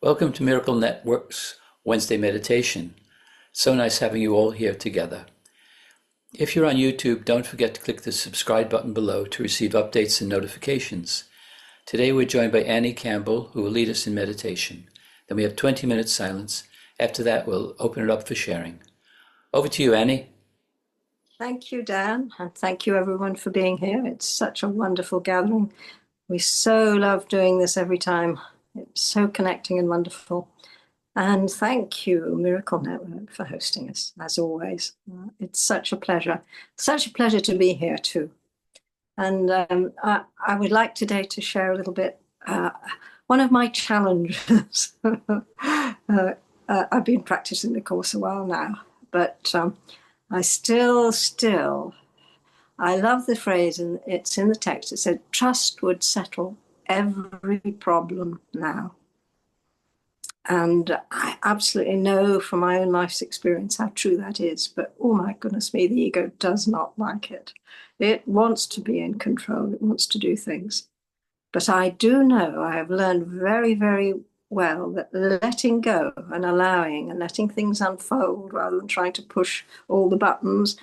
Welcome to Miracle Network's Wednesday meditation. So nice having you all here together. If you're on YouTube, don't forget to click the subscribe button below to receive updates and notifications. Today we're joined by Annie Campbell, who will lead us in meditation. Then we have 20 minutes silence. After that, we'll open it up for sharing. Over to you, Annie. Thank you, Dan, and thank you everyone for being here. It's such a wonderful gathering. We so love doing this every time. It's so connecting and wonderful. And thank you, Miracle Network, for hosting us, as always. It's such a pleasure to be here too. And I would like today to share a little bit, one of my challenges. I've been practicing the course a while now, but I I love the phrase, and it's in the text. It said, trust would settle every problem now. And I absolutely know from my own life's experience how true that is. But oh my goodness me, the ego does not like it. It wants to be in control. It wants to do things. But I do know, I have learned very, very well that letting go and allowing and letting things unfold rather than trying to push all the buttons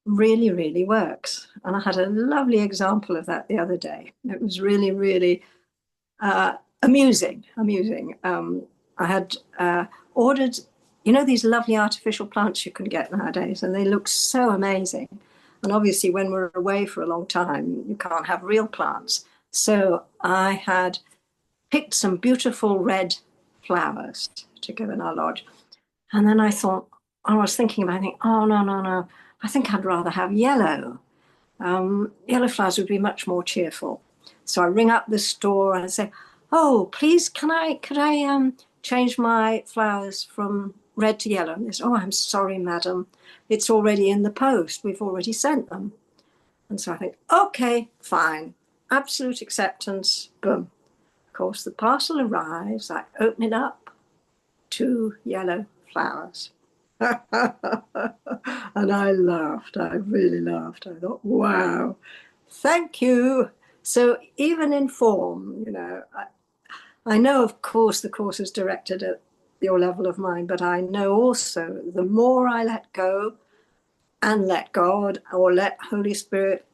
really, really works. And I had a lovely example of that the other day. It was really, really amusing. I had ordered, these lovely artificial plants you can get nowadays, and they look so amazing. And obviously, when we're away for a long time, you can't have real plants. So I had picked some beautiful red flowers to go in our lodge. And then I was thinking about it, oh, no. I think I'd rather have yellow. Yellow flowers would be much more cheerful. So I ring up the store and I say, oh, please, could I change my flowers from red to yellow? And they say, oh, I'm sorry, madam. It's already in the post. We've already sent them. And so I think, okay, fine. Absolute acceptance. Boom. Of course, the parcel arrives. I open it up. 2 yellow flowers. And I laughed. I really laughed. I thought, wow, thank you. So even in form, I know, of course, the course is directed at your level of mind, but I know also the more I let go and let God or let Holy Spirit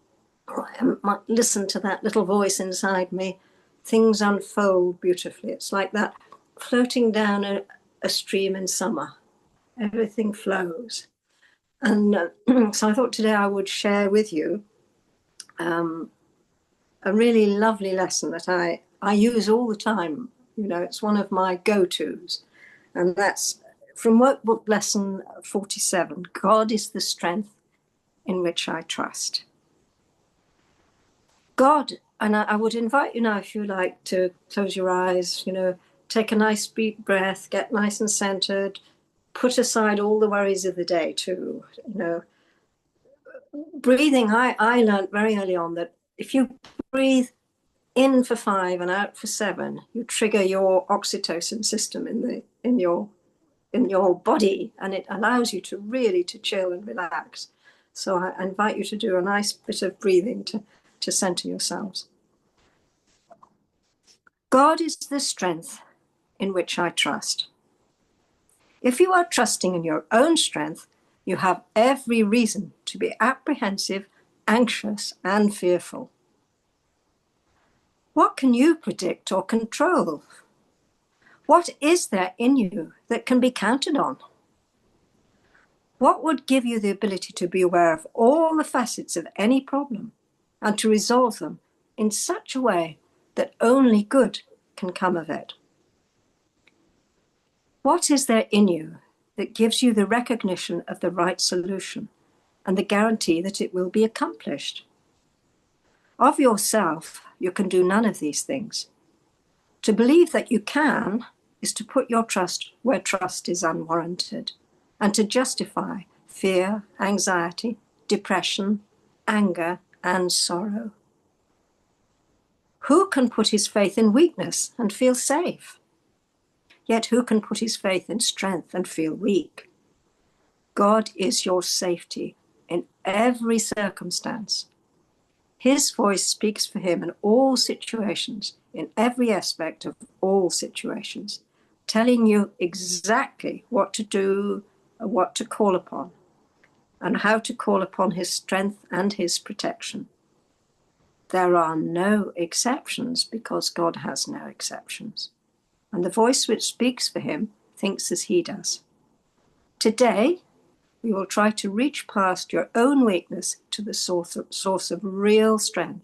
listen to that little voice inside me, things unfold beautifully. It's like that floating down a stream in summer. Everything flows. And so I thought today I would share with you a really lovely lesson that I use all the time. It's one of my go-tos. And that's from Workbook Lesson 47, God is the strength in which I trust. God, and I would invite you now, if you like, to close your eyes, take a nice deep breath, get nice and centered, put aside all the worries of the day too. Breathing, I learned very early on that if you breathe in for 5 and out for 7, you trigger your oxytocin system in your body, and it allows you to really to chill and relax. So I invite you to do a nice bit of breathing to center yourselves. God is the strength in which I trust. If you are trusting in your own strength, you have every reason to be apprehensive, anxious, and fearful. What can you predict or control? What is there in you that can be counted on? What would give you the ability to be aware of all the facets of any problem and to resolve them in such a way that only good can come of it? What is there in you that gives you the recognition of the right solution and the guarantee that it will be accomplished? Of yourself, you can do none of these things. To believe that you can is to put your trust where trust is unwarranted and to justify fear, anxiety, depression, anger, and sorrow. Who can put his faith in weakness and feel safe? Yet who can put his faith in strength and feel weak? God is your safety in every circumstance. His voice speaks for him in all situations, in every aspect of all situations. telling you exactly what to do, what to call upon, and how to call upon his strength and his protection. There are no exceptions because God has no exceptions. And the voice which speaks for him thinks as he does. Today, we will try to reach past your own weakness to the source of real strength.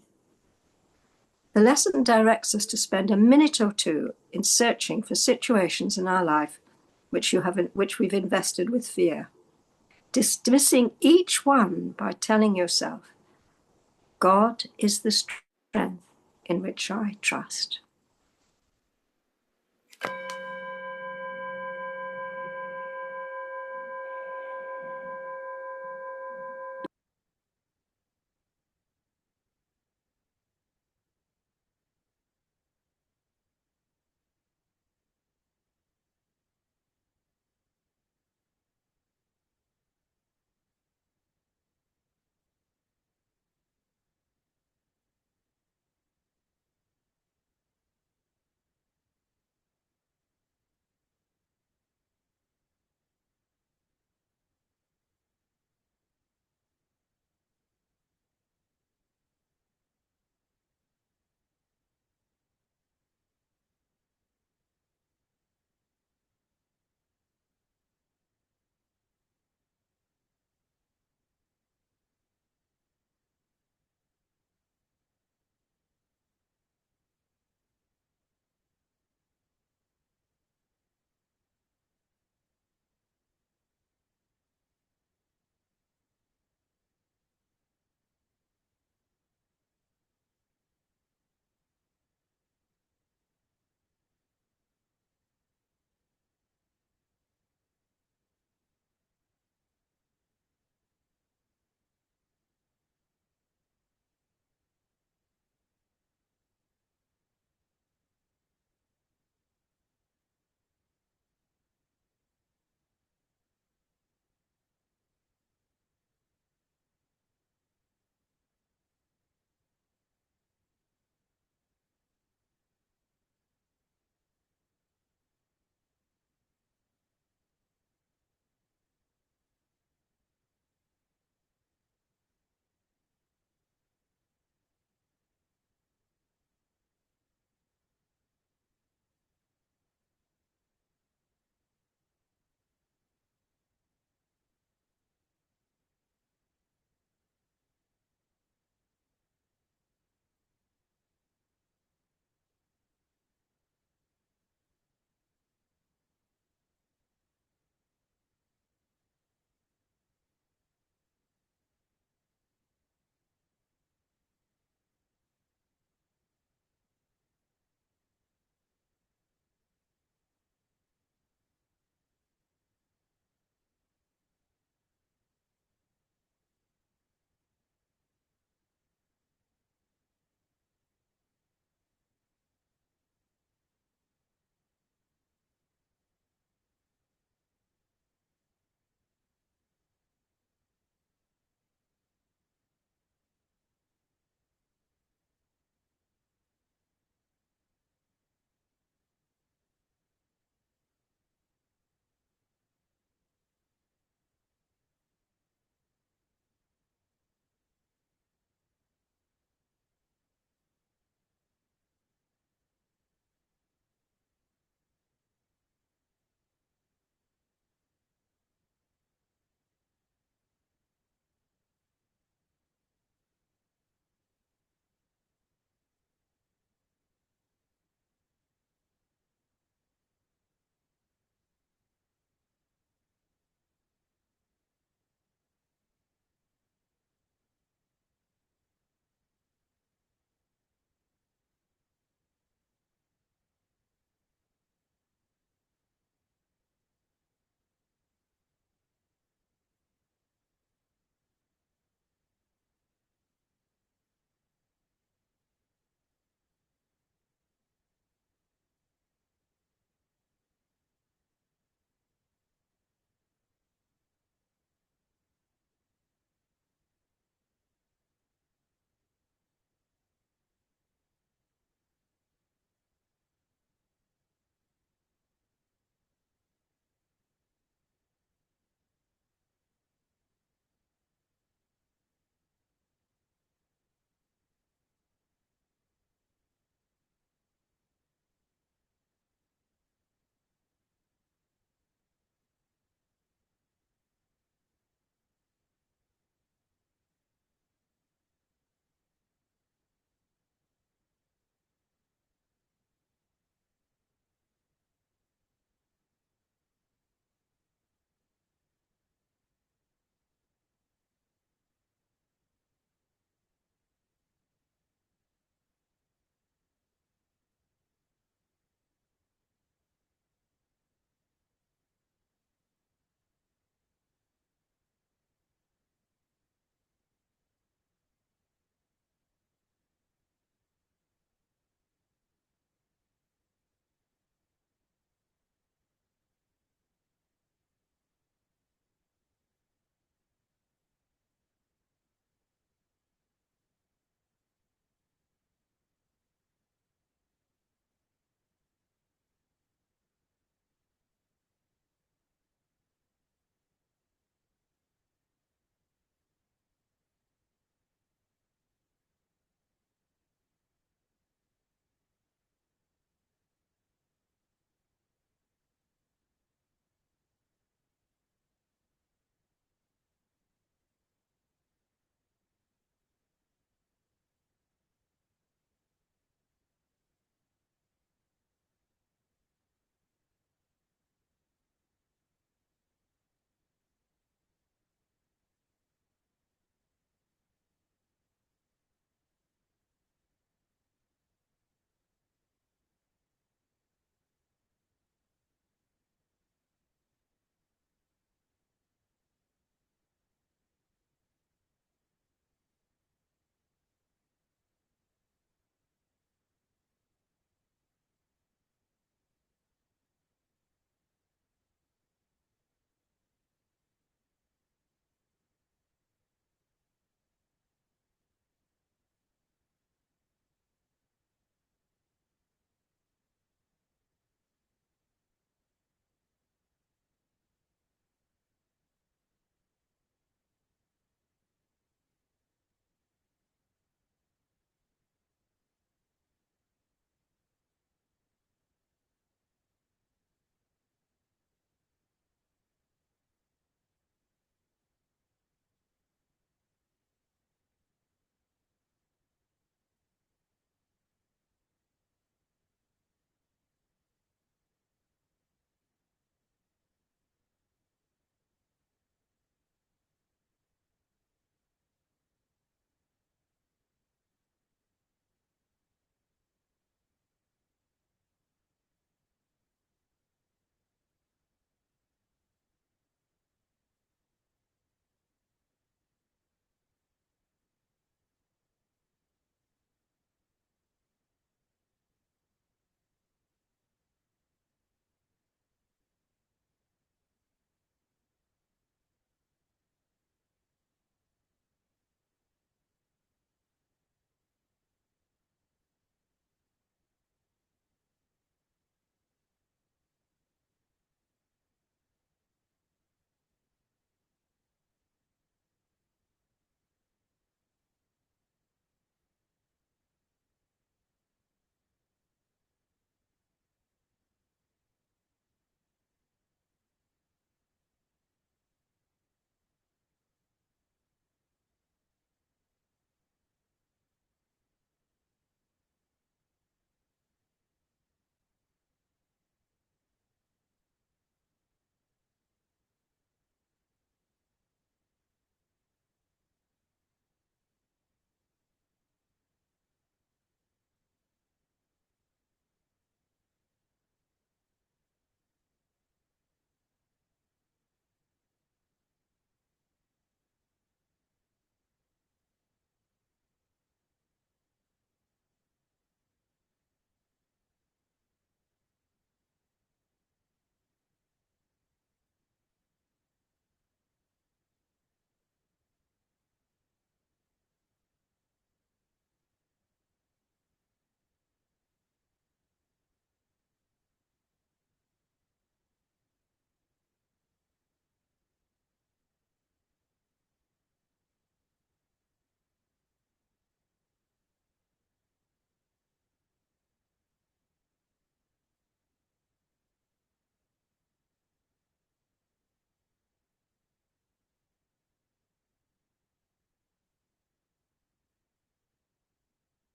The lesson directs us to spend a minute or two in searching for situations in our life which we've invested with fear, dismissing each one by telling yourself, God is the strength in which I trust.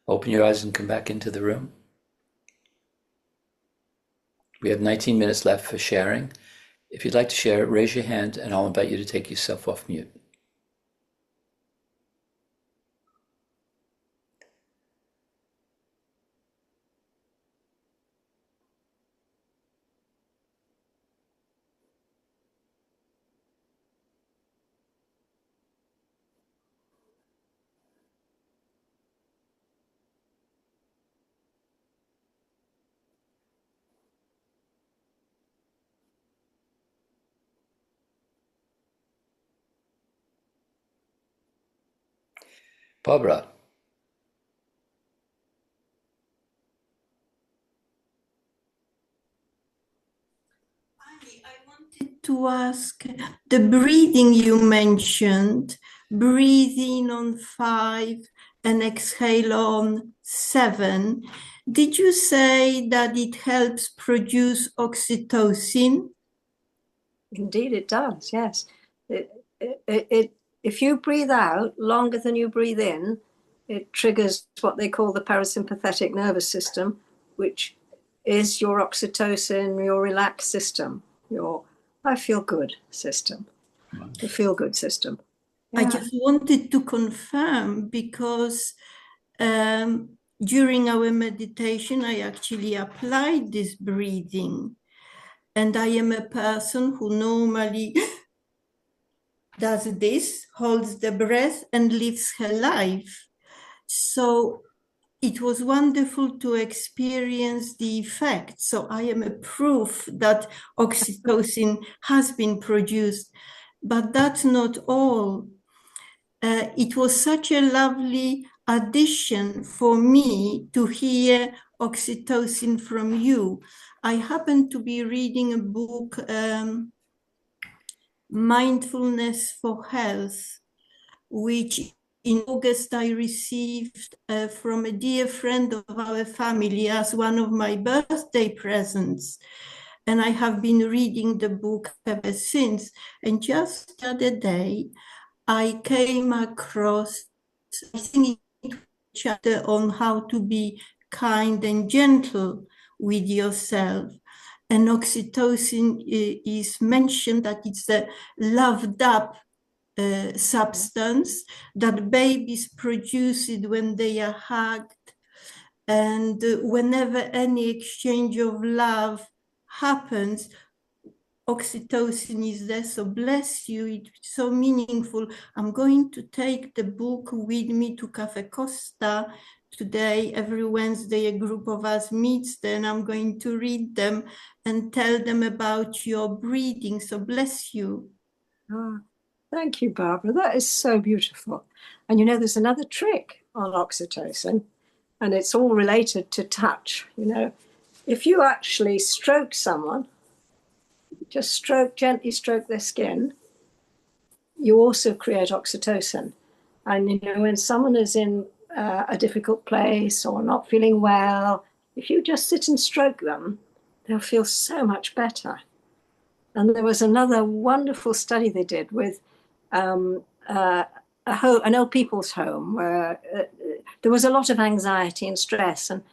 Open your eyes and come back into the room. We have 19 minutes left for sharing. If you'd like to share it, raise your hand and I'll invite you to take yourself off mute. Barbara. I wanted to ask, the breathing you mentioned, breathe in on 5 and exhale on 7. Did you say that it helps produce oxytocin? Indeed, it does. Yes. If you breathe out longer than you breathe in, it triggers what they call the parasympathetic nervous system, which is your oxytocin, your relaxed system, your I feel good system, the feel good system. I just wanted to confirm because during our meditation, I actually applied this breathing. And I am a person who normally does this, holds the breath and lives her life. So it was wonderful to experience the effect. So I am a proof that oxytocin has been produced, but that's not all. It was such a lovely addition for me to hear oxytocin from you. I happened to be reading a book, Mindfulness for Health, which in August I received from a dear friend of our family as one of my birthday presents. And I have been reading the book ever since. And just the other day, I came across, I think, a chapter on how to be kind and gentle with yourself. And oxytocin is mentioned that it's a loved up substance that babies produce it when they are hugged. And whenever any exchange of love happens, oxytocin is there. So bless you, it's so meaningful. I'm going to take the book with me to Cafe Costa today. Every Wednesday, a group of us meets there, and I'm going to read them and tell them about your breathing. So bless you. Oh, thank you, Barbara. That is so beautiful. And you know, there's another trick on oxytocin, and it's all related to touch. You know, if you actually stroke someone, just gently stroke their skin, you also create oxytocin. And you know, when someone is in a difficult place or not feeling well, if you just sit and stroke them, they'll feel so much better. And there was another wonderful study they did with an old people's home where there was a lot of anxiety and stress, and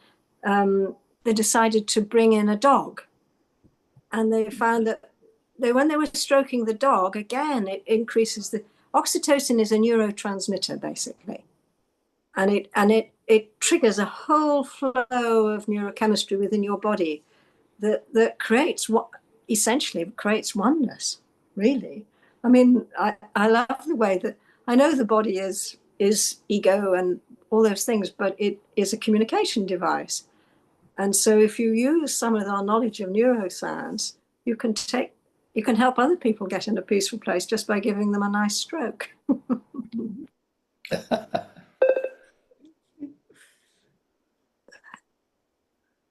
they decided to bring in a dog. And they found that when they were stroking the dog, again, it increases the oxytocin is a neurotransmitter basically, and it triggers a whole flow of neurochemistry within your body that creates what essentially creates oneness. Really, I mean, I love the way that I know the body is ego and all those things, but it is a communication device. And so if you use some of our knowledge of neuroscience, you can help other people get in a peaceful place just by giving them a nice stroke.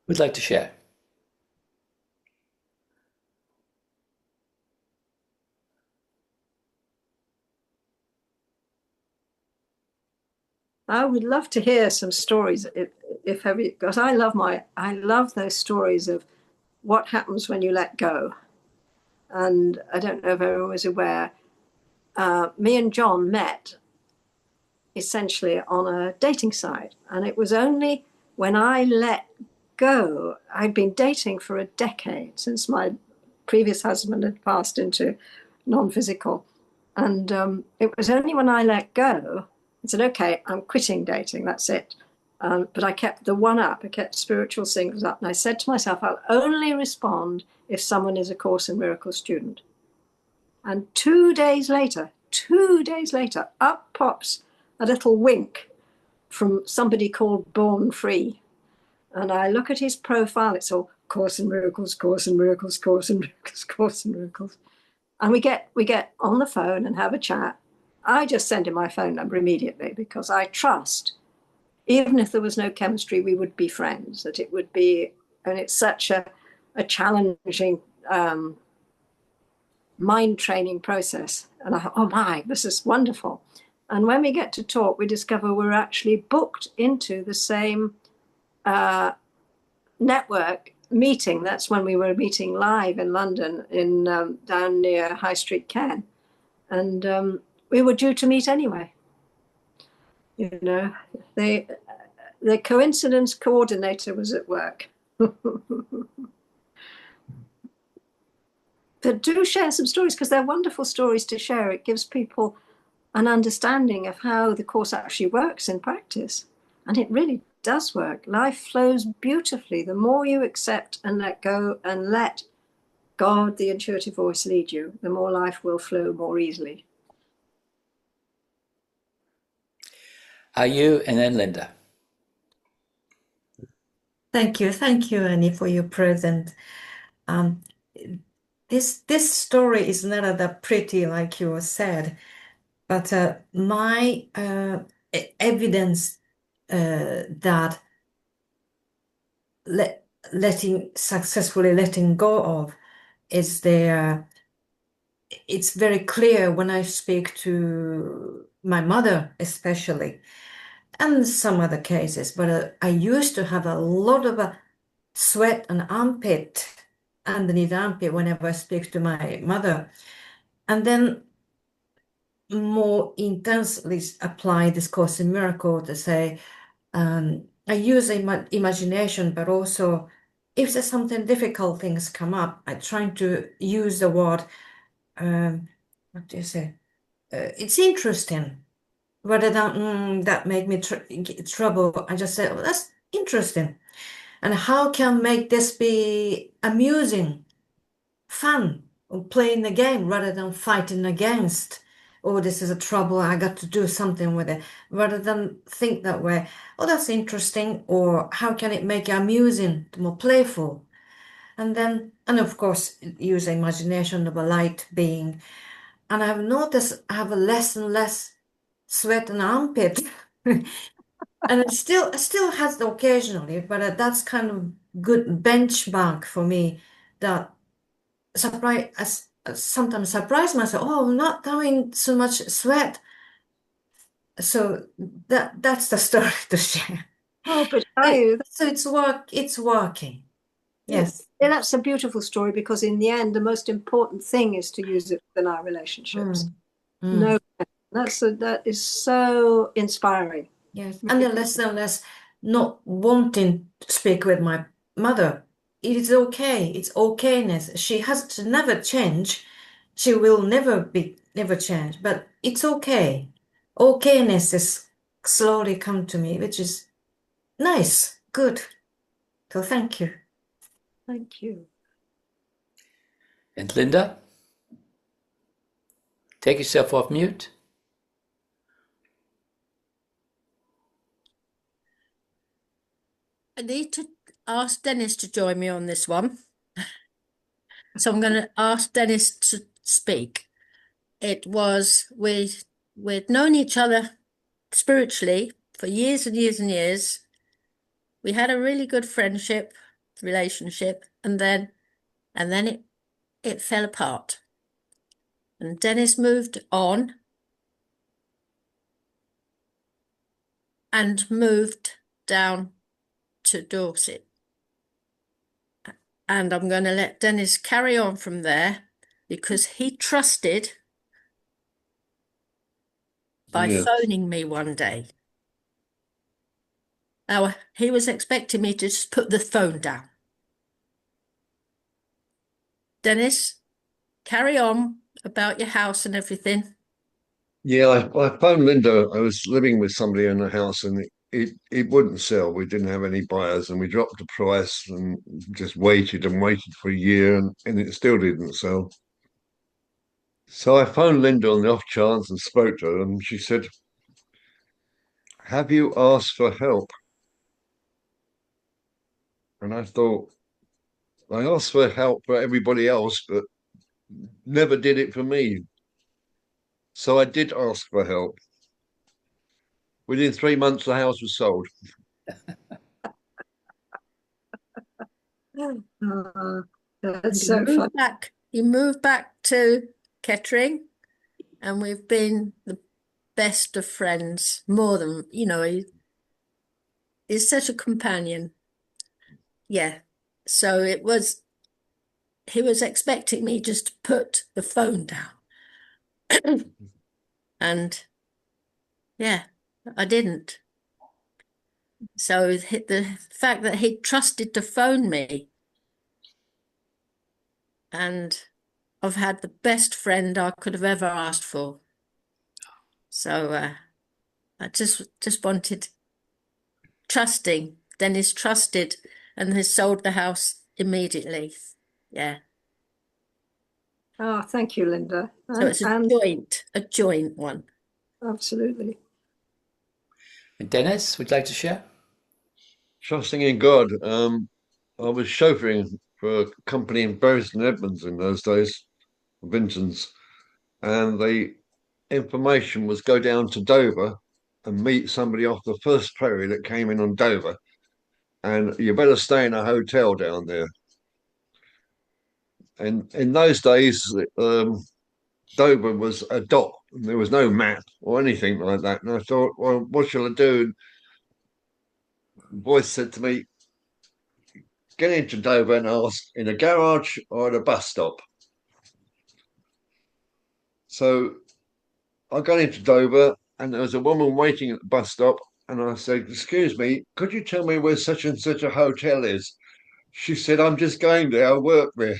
Would like to share? I would love to hear some stories, if ever, because I love those stories of what happens when you let go. And I don't know if everyone was aware. Me and John met essentially on a dating site. And it was only when I let go, I'd been dating for a decade since my previous husband had passed into non-physical. And it was only when I let go and said, okay, I'm quitting dating, that's it. But I kept the one up, I kept spiritual singles up. And I said to myself, I'll only respond if someone is a Course in Miracles student. And 2 days later, up pops a little wink from somebody called Born Free. And I look at his profile, it's all Course in Miracles, Course in Miracles, Course in Miracles, Course in Miracles. And we get on the phone and have a chat. I just send him my phone number immediately because I trust, even if there was no chemistry, we would be friends, that it would be, and it's such a challenging mind training process. And I thought, oh my, this is wonderful. And when we get to talk, we discover we're actually booked into the same network meeting. That's when we were meeting live in London, in down near High Street, Ken. And we were due to meet anyway. You know, the coincidence coordinator was at work. But do share some stories, because they're wonderful stories to share. It gives people an understanding of how the Course actually works in practice. And it really does work. Life flows beautifully. The more you accept and let go and let God, the intuitive voice, lead you, the more life will flow more easily. Are you, and then Linda. Thank you, Annie, for your present. This story is not that pretty, like you said, but my evidence that successfully letting go of is there. It's very clear when I speak to my mother, especially, and some other cases. But I used to have a lot of sweat and armpit underneath the armpit whenever I speak to my mother, and then more intensely apply this Course in Miracle to say, I use imagination, but also if there's something difficult, things come up, I try to use the word, what do you say? It's interesting, rather than that made me trouble. I just say, oh, that's interesting, and how can make this be amusing, fun, or playing the game rather than fighting against. Oh, this is a trouble, I got to do something with it, rather than think that way. Oh, that's interesting, or how can it make it amusing, more playful? And then, and of course, use imagination of a light being. And I've noticed I have less and less sweat and armpit. And it still has the occasionally, but that's kind of good benchmark for me that sometimes surprise myself. Oh, I'm not having so much sweat. So that's the story to share. Oh, but I, So it's working. Yes. yeah, that's a beautiful story, because in the end, the most important thing is to use it within our relationships. No, that is so inspiring. Yes, and then less and less not wanting to speak with my mother. It is okay. It's okayness. She has to never change. She will never change, but it's okay. Okayness is slowly come to me, which is nice, good. So thank you. Thank you. And Linda? Take yourself off mute. I need to ask Dennis to join me on this one. So I'm going to ask Dennis to speak. It was we'd known each other spiritually for years and years and years. We had a really good friendship, relationship, and then it fell apart. And Dennis moved on and moved down to Dorset. And I'm going to let Dennis carry on from there, because he trusted by Yes. phoning me one day. Now, he was expecting me to just put the phone down. Dennis, carry on about your house and everything. Yeah, I phoned Linda. I was living with somebody in the house and it wouldn't sell. We didn't have any buyers and we dropped the price and just waited and waited for a year and it still didn't sell. So I phoned Linda on the off chance and spoke to her and she said, "Have you asked for help?" And I thought, I asked for help for everybody else, but never did it for me. So I did ask for help. Within 3 months, the house was sold. That's so fun. He moved back to Kettering, and we've been the best of friends. More than, he's such a companion. Yeah. So he was expecting me just to put the phone down. And yeah, I didn't. So the fact that he trusted to phone me, and I've had the best friend I could have ever asked for. So I just wanted trusting. Dennis trusted and has sold the house immediately. Yeah. Oh, thank you, Linda. So it's a joint one. Absolutely. And Dennis, would you like to share? Trusting in God. I was chauffeuring for a company in Bury St Edmunds in those days, Vinton's, and the information was go down to Dover and meet somebody off the first ferry that came in on Dover, and you better stay in a hotel down there. And in those days, Dover was a dot, and there was no map or anything like that. And I thought, well, what shall I do? And the voice said to me, "Get into Dover and ask in a garage or at a bus stop." So I got into Dover and there was a woman waiting at the bus stop. And I said, "Excuse me, could you tell me where such and such a hotel is?" She said, "I'm just going there. I work there."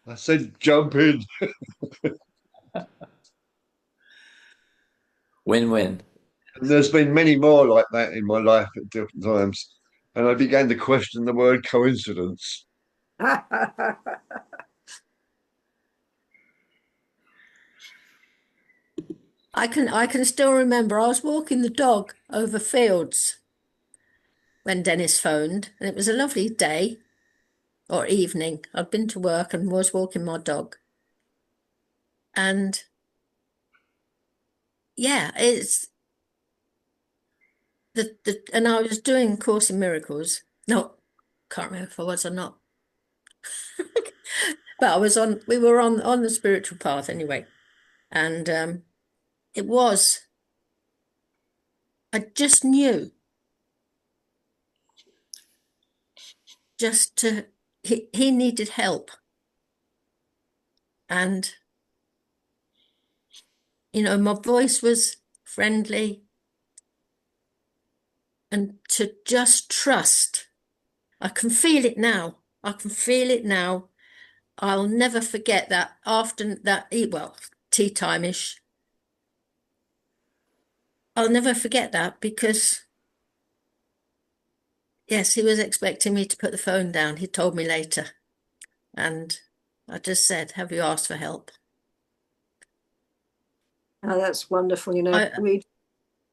I said, "Jump in." Win-win. And there's been many more like that in my life at different times. And I began to question the word coincidence. I can still remember I was walking the dog over fields when Dennis phoned, and it was a lovely day or evening. I'd been to work and was walking my dog. And yeah, it's and I was doing Course in Miracles. No, can't remember if I was or not. But we were on the spiritual path anyway. And I just knew he needed help. And, my voice was friendly, and to just trust. I can feel it now. I'll never forget that after that, tea time-ish. I'll never forget that because, yes, he was expecting me to put the phone down. He told me later. And I just said, "Have you asked for help?" Oh, that's wonderful.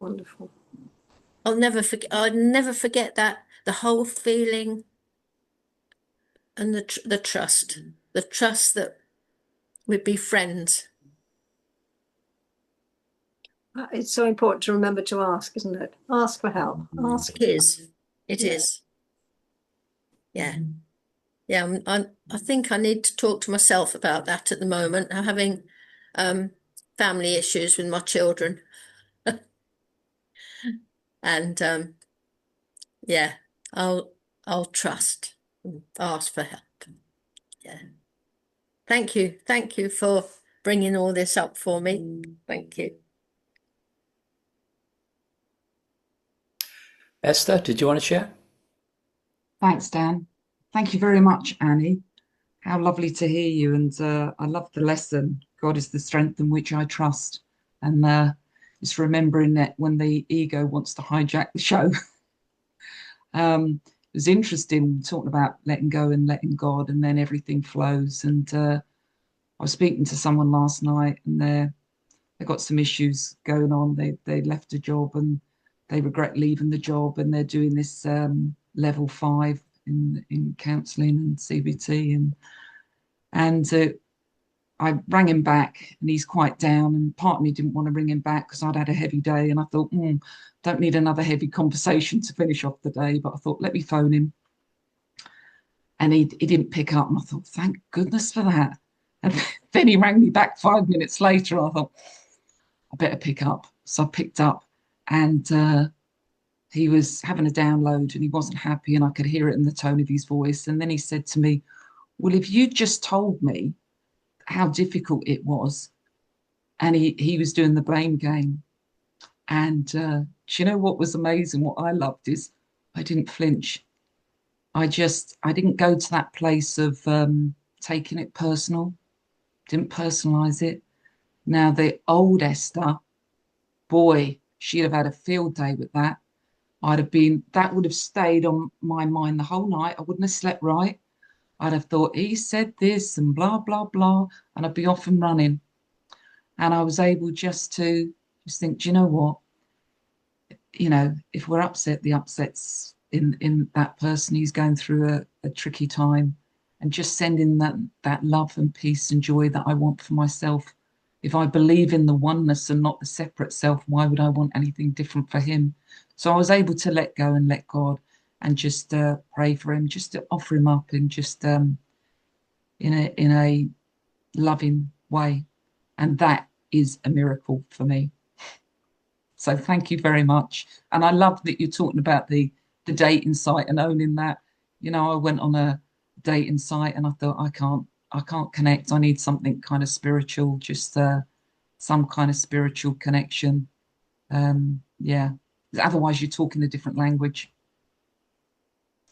Wonderful. I'll never forget that, the whole feeling and the trust that we'd be friends. It's so important to remember to ask, isn't it? Ask for help. Ask. It is. Yeah. Yeah. I think I need to talk to myself about that at the moment. I'm having family issues with my children. And yeah, I'll trust and ask for help. Yeah. Thank you. Thank you for bringing all this up for me. Thank you. Esther, did you want to share? Thanks, Dan. Thank you very much, Annie. How lovely to hear you. And I love the lesson. God is the strength in which I trust. And just remembering that when the ego wants to hijack the show. It was interesting talking about letting go and letting God, and then everything flows. And I was speaking to someone last night, and they got some issues going on. They left a job and they regret leaving the job, and they're doing this level 5 in counselling and CBT, and I rang him back, and he's quite down, and part of me didn't want to ring him back because I'd had a heavy day, and I thought, don't need another heavy conversation to finish off the day, but I thought, let me phone him. And he didn't pick up, and I thought, thank goodness for that. And then he rang me back 5 minutes later, and I thought, I better pick up. So I picked up, and he was having a download, and he wasn't happy, and I could hear it in the tone of his voice. And then he said to me, well, if you just told me how difficult it was, and he was doing the blame game. And do you know what was amazing? What I loved is I didn't flinch. I didn't go to that place of taking it personal, didn't personalize it. Now, the old Esther, boy, she'd have had a field day with that. That would have stayed on my mind the whole night. I wouldn't have slept right. I'd have thought, he said this and blah, blah, blah, and I'd be off and running. And I was able just to think, do you know what? If we're upset, the upset's in that person who's going through a tricky time, and just sending that love and peace and joy that I want for myself. If I believe in the oneness and not the separate self, why would I want anything different for him? So I was able to let go and let God, and just pray for him, just to offer him up, and just in a loving way. And that is a miracle for me. So thank you very much. And I love that you're talking about the dating site and owning that. I went on a dating site, and I thought, I can't connect. I need something kind of spiritual, just some kind of spiritual connection. Yeah. Otherwise you're talking a different language.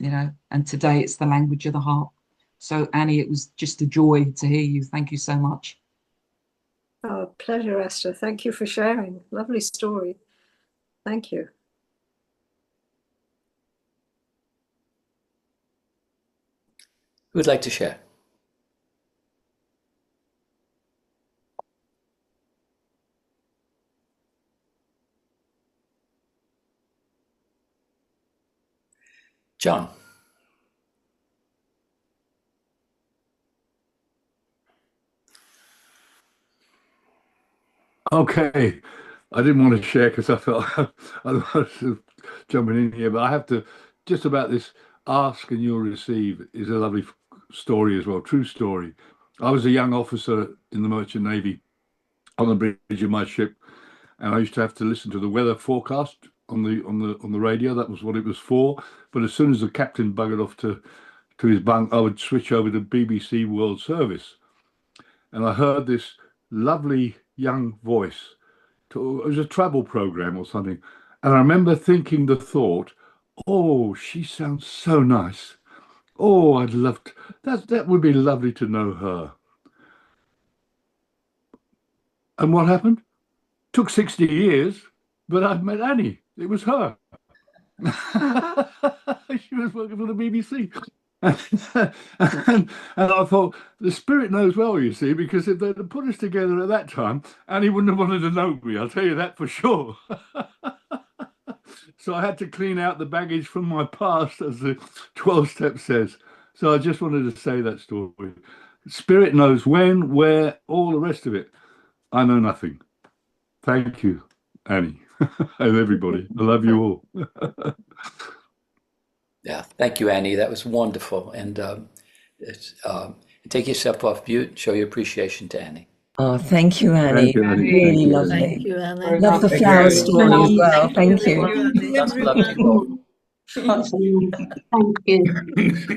And today it's the language of the heart. So Annie, it was just a joy to hear you. Thank you so much. Oh, pleasure, Esther. Thank you for sharing. Lovely story. Thank you. Who would like to share? John. Okay, I didn't want to share because I felt I was jumping in here, but I have to, just about this ask and you'll receive is a lovely story as well, true story. I was a young officer in the Merchant Navy on the bridge of my ship, and I used to have to listen to the weather forecast on the radio. That was what it was for. But as soon as the captain buggered off to his bunk, I would switch over to BBC World Service, and I heard this lovely young voice. It was a travel program or something, and I remember thinking the thought, "Oh, she sounds so nice. Oh, I'd love to, that would be lovely to know her." And what happened? Took 60 years, but I've met Annie. It was her. She was working for the BBC. and I thought, the spirit knows well, you see, because if they'd have put us together at that time, Annie wouldn't have wanted to know me, I'll tell you that for sure. So I had to clean out the baggage from my past, as the 12-step says. So I just wanted to say that story. Spirit knows when, where, all the rest of it. I know nothing. Thank you, Annie, and everybody. I love you all. Yeah, thank you, Annie. That was wonderful. And take yourself off mute. Show your appreciation to Annie. Oh, thank you, Annie. Thank you, Annie. Really Thank you. lovely. Thank you, Annie. Love the flower story as well. Thank you. Lots of love to you all. Thank you.